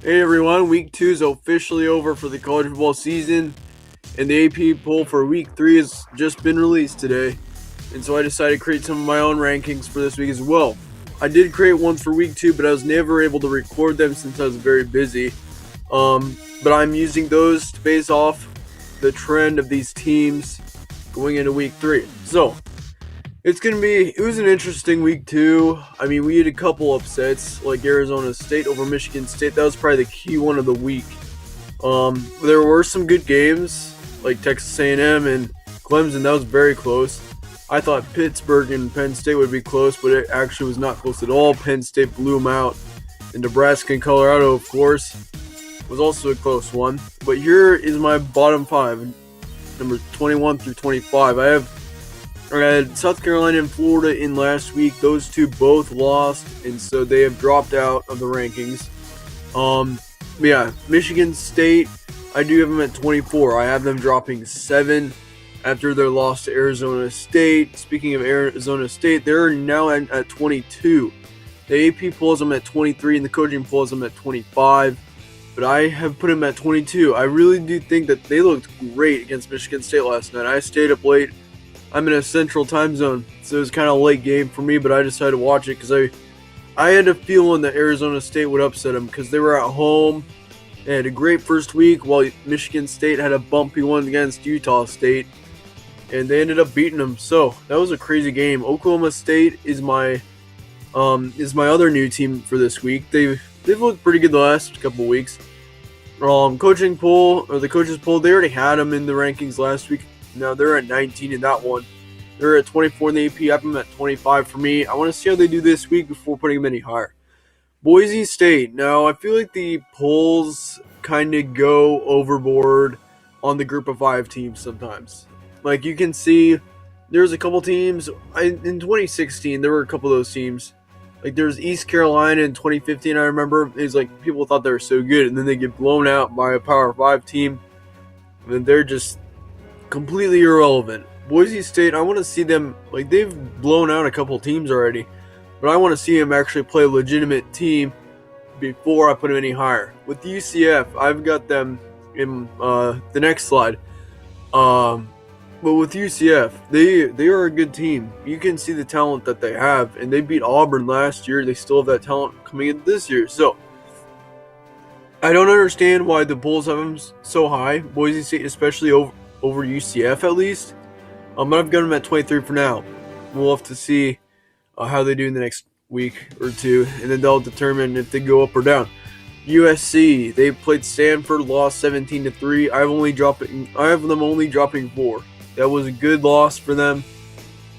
Hey everyone, week 2 is officially over for the college football season, and the AP poll for week 3 has just been released today. And so I decided to create some of my own rankings for this week as well. I did create ones for week 2, but I was never able to record them since I was very busy. But I'm using those to base off the trend of these teams going into week 3. So, it was an interesting week 2. I mean, we had a couple upsets, like Arizona State over Michigan State. That was probably the key one of the week. There were some good games, like Texas A&M and Clemson. That was very close. I thought Pittsburgh and Penn State would be close, but it actually was not close at all. Penn State blew them out. And Nebraska and Colorado, of course, was also a close one. But here is my bottom 5, number 21 through 25. I had South Carolina and Florida in last week. Those two both lost, and so they have dropped out of the rankings. Michigan State, I do have them at 24. I have them dropping 7 after their loss to Arizona State. Speaking of Arizona State, they're now at 22. The AP pulls them at 23, and the coaching pulls them at 25. But I have put them at 22. I really do think that they looked great against Michigan State last night. I stayed up late. I'm in a central time zone, so it was kind of a late game for me, but I decided to watch it because I had a feeling that Arizona State would upset them because they were at home. They had a great first week, while Michigan State had a bumpy one against Utah State, and they ended up beating them. So that was a crazy game. Oklahoma State is my other new team for this week. They've looked pretty good the last couple weeks. The coaches poll, they already had them in the rankings last week. Now they're at 19 in that one. They're at 24 in the AP. I have them at 25 for me. I want to see how they do this week before putting them any higher. Boise State. Now, I feel like the polls kind of go overboard on the group of 5 teams sometimes. Like you can see, there's a couple teams. In 2016, there were a couple of those teams. Like there's East Carolina in 2015, I remember. It was like people thought they were so good, and then they get blown out by a Power 5 team. And then they're just completely irrelevant. Boise State, I want to see them, like they've blown out a couple teams already, but I want to see them actually play a legitimate team before I put them any higher. With UCF, I've got them in the next slide. But with UCF, they are a good team. You can see the talent that they have, and they beat Auburn last year. They still have that talent coming in this year. So I don't understand why the Bulls have them so high. Boise State, especially over UCF at least. I've got them at 23 for now. We'll have to see how they do in the next week or two, and then they'll determine if they go up or down. USC, they played Stanford, lost 17-3. I have them only dropping 4. That was a good loss for them.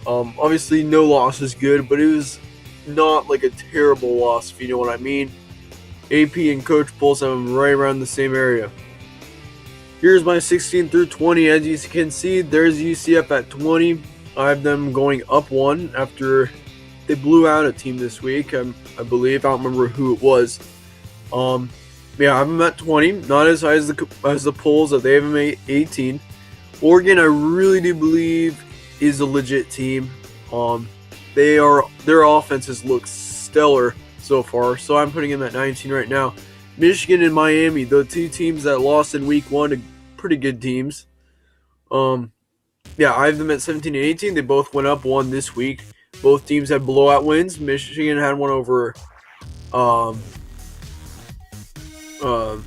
Obviously, no loss is good, but it was not like a terrible loss, if you know what I mean. AP and Coach Pulse have them right around the same area. Here's my 16 through 20. As you can see, there's UCF at 20. I have them going up 1 after they blew out a team this week, I believe. I don't remember who it was. I have them at 20. Not as high as the polls that they have them at 18. Oregon, I really do believe, is a legit team. Their offenses look stellar so far, so I'm putting them at 19 right now. Michigan and Miami, the 2 teams that lost in week 1, pretty good teams. I have them at 17 and 18. They both went up 1 this week. Both teams had blowout wins. Michigan had one over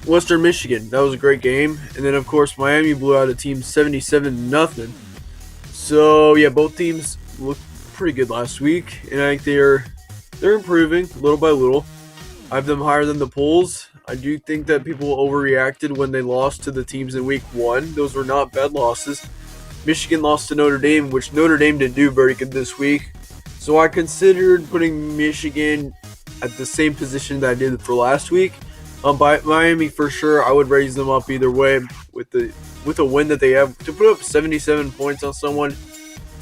Western Michigan. That was a great game. And then, of course, Miami blew out a team 77-0. So, yeah, both teams looked pretty good last week. And I think they're improving little by little. I have them higher than the polls. I do think that people overreacted when they lost to the teams in week 1. Those were not bad losses. Michigan lost to Notre Dame, which Notre Dame didn't do very good this week. So I considered putting Michigan at the same position that I did for last week. By Miami, for sure, I would raise them up either way with a win that they have. To put up 77 points on someone,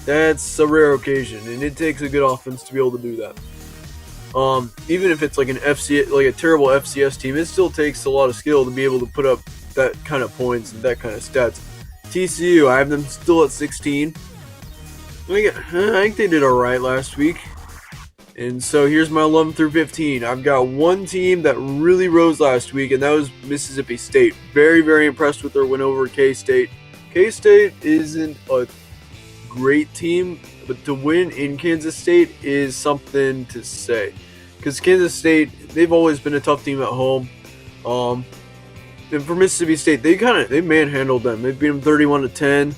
that's a rare occasion, and it takes a good offense to be able to do that. Even if it's like a terrible FCS team, it still takes a lot of skill to be able to put up that kind of points and that kind of stats. TCU, I have them still at 16. I think they did all right last week. And so here's my 11 through 15. I've got one team that really rose last week, and that was Mississippi State. Very, very impressed with their win over K-State. K-State isn't a great team, but to win in Kansas State is something to say. Because Kansas State, they've always been a tough team at home. And for Mississippi State, they manhandled them. They beat them 31-10,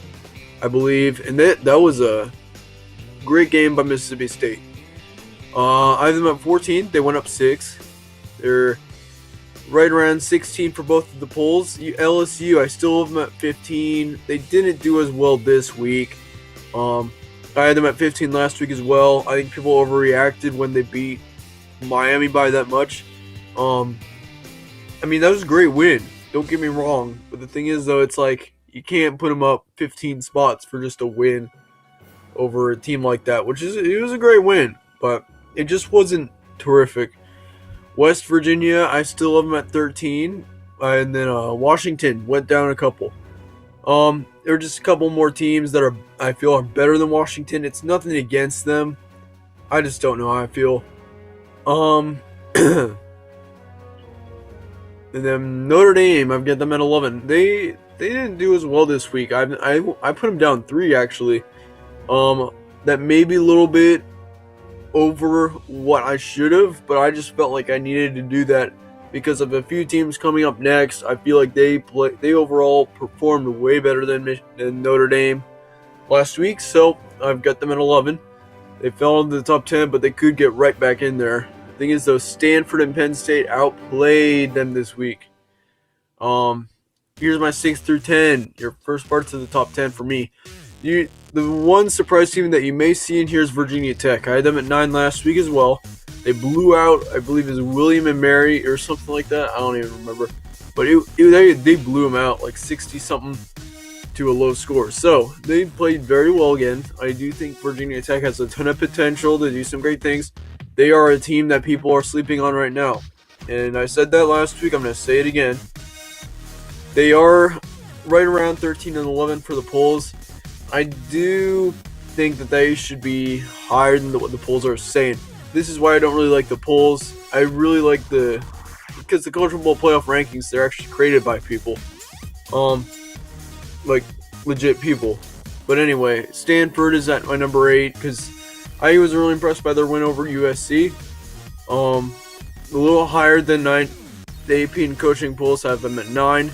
I believe, and that was a great game by Mississippi State. I have them at 14. They went up 6. They're right around 16 for both of the polls. LSU, I still have them at 15. They didn't do as well this week. I had them at 15 last week as well. I think people overreacted when they beat Miami by that much. That was a great win. Don't get me wrong. But the thing is, though, it's like you can't put them up 15 spots for just a win over a team like that, it was a great win, but it just wasn't terrific. West Virginia, I still have them at 13, and then Washington went down a couple. There are just a couple more teams that I feel are better than Washington. It's nothing against them. I just don't know how I feel. And then Notre Dame, I've got them at 11. They didn't do as well this week. I put them down 3 actually. That may be a little bit over what I should have, but I just felt like I needed to do that because of a few teams coming up next. I feel like they overall performed way better than Notre Dame last week, so I've got them at 11. They fell into the top 10, but they could get right back in there. The thing is, though, Stanford and Penn State outplayed them this week. Here's my 6 through 10. Your first parts of the top 10 for me. The one surprise team that you may see in here is Virginia Tech. I had them at 9 last week as well. They blew out, I believe, is William and Mary or something like that. I don't even remember. But they blew them out like 60-something to a low score. So they played very well again. I do think Virginia Tech has a ton of potential to do some great things. They are a team that people are sleeping on right now. And I said that last week. I'm going to say it again. They are right around 13 and 11 for the polls. I do think that they should be higher than what the polls are saying. This is why I don't really like the polls. I really like because the College Football Playoff rankings, they're actually created by people. Like legit people. But anyway, Stanford is at my number 8 because I was really impressed by their win over USC. A little higher than 9. The AP and coaching polls have them at 9.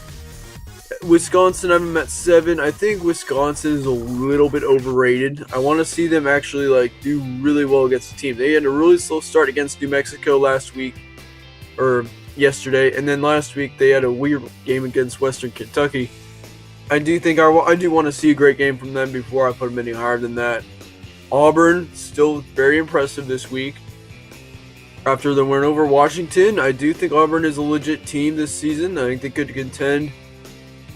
Wisconsin, I have them at 7. I think Wisconsin is a little bit overrated. I want to see them actually do really well against the team. They had a really slow start against New Mexico last week, or yesterday, and then last week they had a weird game against Western Kentucky. I do want to see a great game from them before I put them any higher than that. Auburn, still very impressive this week. After the win over Washington, I do think Auburn is a legit team this season. I think they could contend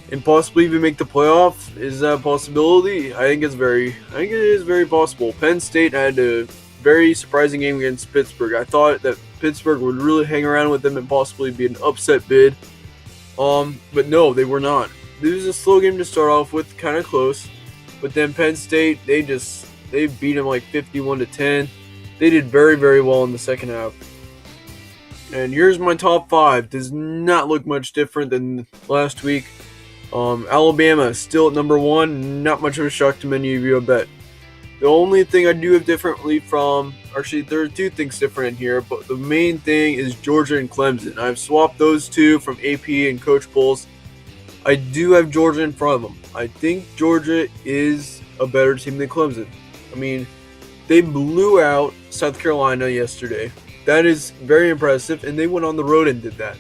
and possibly even make the playoff. Is that a possibility? I think it is very possible. Penn State had a very surprising game against Pittsburgh. I thought that Pittsburgh would really hang around with them and possibly be an upset bid. But no, they were not. This was a slow game to start off with, kind of close. But then Penn State, they beat them like 51-10. They did very, very well in the second half. And here's my top 5. Does not look much different than last week. Alabama still at number 1. Not much of a shock to many of you, I bet. The only thing I do have differently actually there are 2 things different in here, but the main thing is Georgia and Clemson. I've swapped those 2 from AP and coach polls. I do have Georgia in front of them. I think Georgia is a better team than Clemson. They blew out South Carolina yesterday. That is very impressive, and they went on the road and did that.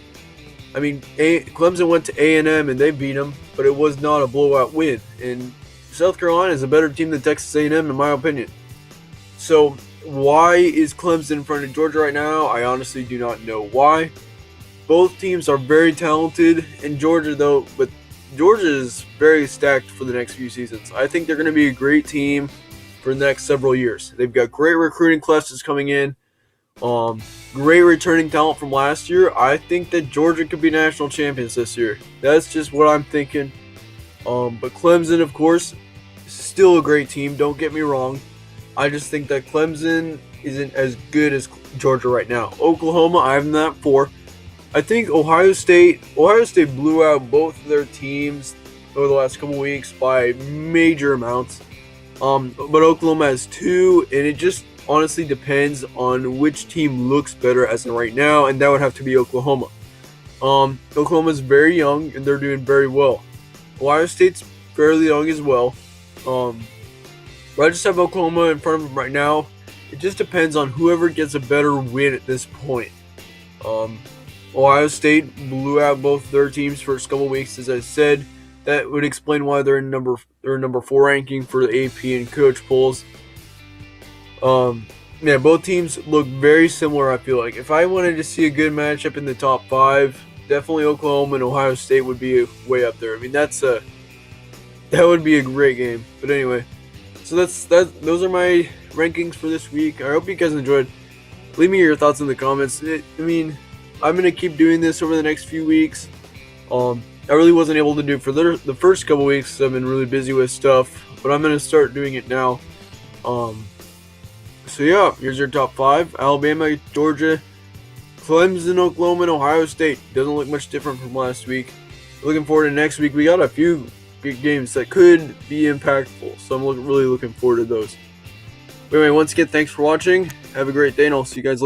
Clemson went to A&M and they beat them, but it was not a blowout win. And South Carolina is a better team than Texas A&M, in my opinion. So why is Clemson in front of Georgia right now? I honestly do not know why. Both teams are very talented, and Georgia is very stacked for the next few seasons. I think they're going to be a great team for the next several years. They've got great recruiting classes coming in. Great returning talent from last year. I think that Georgia could be national champions this year. That's just what I'm thinking. But Clemson, of course, is still a great team. Don't get me wrong. I just think that Clemson isn't as good as Georgia right now. Oklahoma, I have them at 4. I think Ohio State blew out both of their teams over the last couple weeks by major amounts. But Oklahoma has 2, and it just honestly depends on which team looks better as of right now, and that would have to be Oklahoma. Oklahoma's very young, and they're doing very well. Ohio State's fairly young as well. But I just have Oklahoma in front of them right now. It just depends on whoever gets a better win at this point. Ohio State blew out both their teams first couple weeks, as I said. That would explain why they're in number 4 ranking for the AP and coach polls. Yeah, both teams look very similar. I feel like if I wanted to see a good matchup in the top 5, definitely Oklahoma and Ohio State would be way up there. I mean, that would be a great game. But anyway, so those are my rankings for this week. I hope you guys enjoyed. Leave me your thoughts in the comments. I'm gonna keep doing this over the next few weeks. I really wasn't able to do it for the first couple weeks. I've been really busy with stuff, but I'm gonna start doing it now. So yeah, here's your top 5: Alabama, Georgia, Clemson, Oklahoma, and Ohio State. Doesn't look much different from last week. Looking forward to next week. We got a few good games that could be impactful, so I'm really looking forward to those. But anyway, once again, thanks for watching. Have a great day, and I'll see you guys later.